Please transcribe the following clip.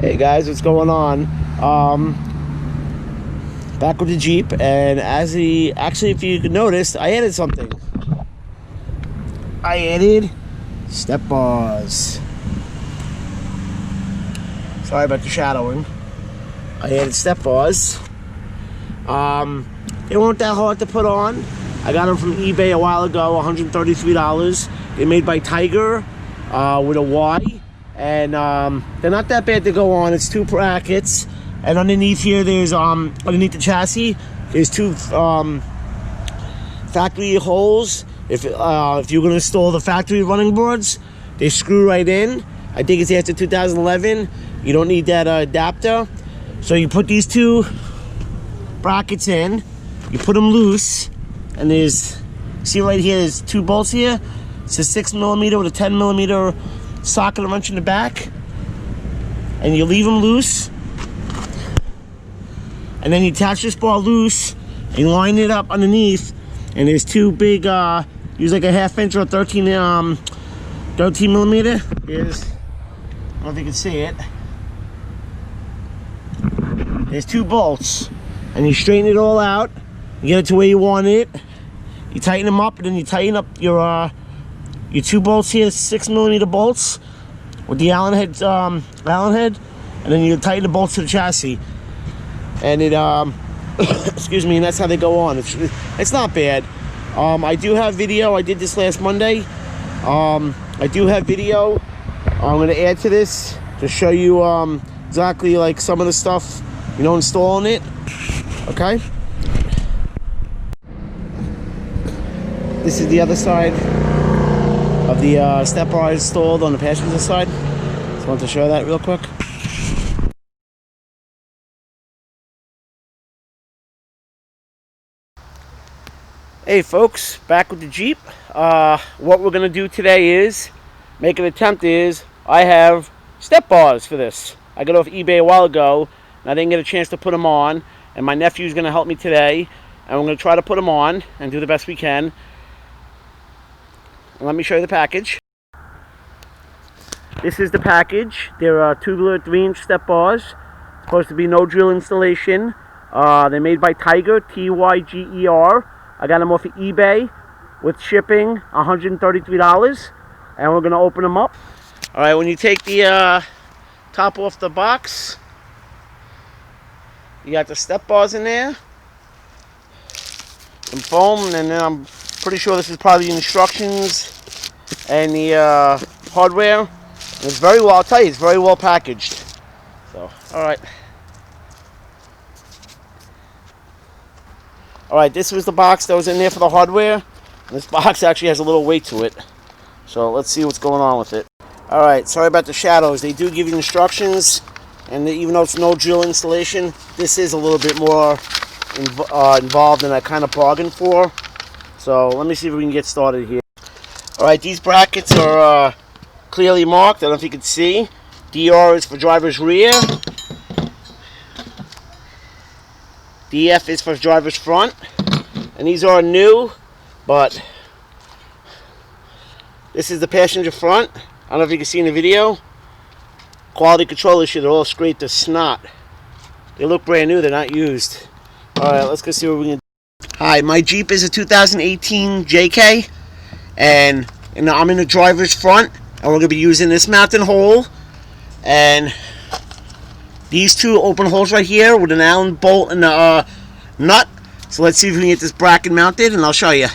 Hey guys, what's going on? Back with the Jeep, and actually, if you could notice, I added something. I added step bars. Sorry about the shadowing. I added step bars. They weren't that hard to put on. I got them from eBay a while ago, $133. They're made by Tyger with a Y. And they're not that bad to go on. It's 2 brackets, and underneath here there's underneath the chassis there's 2 factory holes. If you're going to install the factory running boards, they screw right in. I think it's after 2011. You don't need that adapter. So you put these 2 brackets in, you put them loose, and see right here, there's 2 bolts here. It's a 6mm with a 10mm socket and wrench in the back, and you leave them loose, and then you attach this bar loose and you line it up underneath, and there's 2 big use like a 1/2 inch or 13mm. There's, I don't know if you can see it, there's 2 bolts, and you straighten it all out, you get it to where you want it, you tighten them up, and then you tighten up your 2 bolts here, 6mm bolts with the Allen head, and then you tighten the bolts to the chassis, and it excuse me, and that's how they go on. It's not bad. I do have video. I did this last Monday. I do have video. I'm going to add to this to show you exactly like some of the stuff, you know, installing it. Okay. This is the other side of the step bar installed on the passenger side. Just want to show that real quick. Hey folks, back with the Jeep. What we're gonna do today is make an attempt. I have step bars for this. I got off eBay a while ago and I didn't get a chance to put them on, and my nephew's gonna help me today, and we're gonna try to put them on and do the best we can. Let me show you the package. This is the package. There are tubular 3-inch step bars. Supposed to be no drill installation. They're made by Tyger, Tyger. I got them off of eBay with shipping, $133, and we're gonna open them up. All right, when you take the top off the box, you got the step bars in there, some foam, and then I'm pretty sure this is probably the instructions and the hardware. And it's very well, I'll tell you, it's very well packaged. So, alright. Alright, this was the box that was in there for the hardware. And this box actually has a little weight to it. So let's see what's going on with it. Alright, sorry about the shadows. They do give you instructions, and even though it's no drill installation, this is a little bit more involved than I kind of bargained for. So let me see if we can get started here. Alright, these brackets are clearly marked. I don't know if you can see. DR is for driver's rear. DF is for driver's front. And these are new, but this is the passenger front. I don't know if you can see in the video. Quality control issue, they're all scraped to snot. They look brand new, they're not used. Alright, let's go see what we can do. Hi, my Jeep is a 2018 JK, and I'm in the driver's front, and we're going to be using this mounting hole, and these 2 open holes right here with an Allen bolt and a nut. So let's see if we can get this bracket mounted, and I'll show you.